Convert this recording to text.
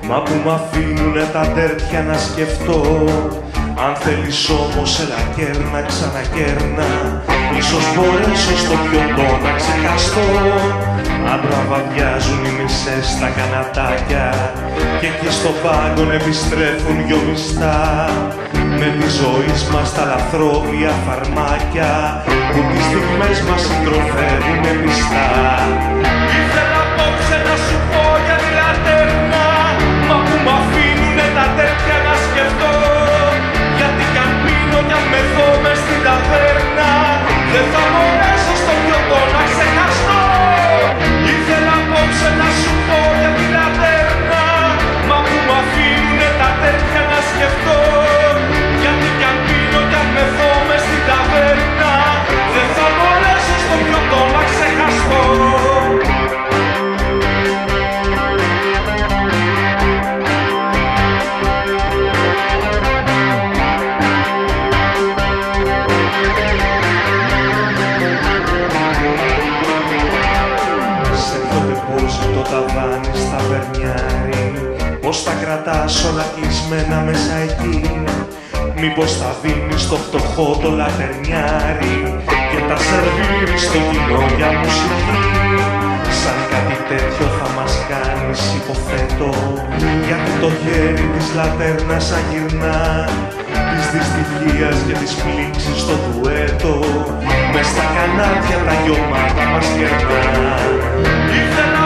Μα που μ' αφήνουνε τα τέρτια να σκεφτώ. Αν θέλεις όμως έλα κέρνα, ξανακέρνα. Ίσως μπορέσω στο πιωτό να ξεχαστώ. Άντρα βαδιάζουν οι μισές στα κανατάκια και εκεί στο πάγκον επιστρέφουν δυο μιστά. Με τη ζωή μας τα λαθρόβια φαρμάκια που τις στιγμές μας συντροφεύουνε πιστά. Ήθελα απόψε να σου πω για τη λατέρνα, μα που μ' αφήνουνε τα τέτοια να σκεφτώ. Γιατί κι αν πίνω κι αν με δω μες στην ταβέρνα, δεν θα μπορέσω στο πιωτό να ξεχαστώ. Ήθελα απόψε να σου πω για τη λατέρνα, μα που μ' αφήνουνε τα τέτοια να σκεφτώ. Γιατί κι αν πίνω κι αν με δω μες στην ταβέρνα, δεν θα μπορέσω στο πιωτό να ξεχαστώ. Το ταβάνι στα βερνιάρι, πως τα κρατάς όλα κλεισμένα μέσα εκεί. Μήπως θα δίνεις στο φτωχό το λατερνιάρι και τα σερβίρεις στο κοινό για μουσική. Σαν κάτι τέτοιο θα μας κάνεις υποθέτω, γιατί το χέρι της λατέρνας αγυρνά της δυστυχίας και της πλήξης στο ντουέτο. Μες στα κανάτια τα γιωμάτα μας γερνά. Ήθελα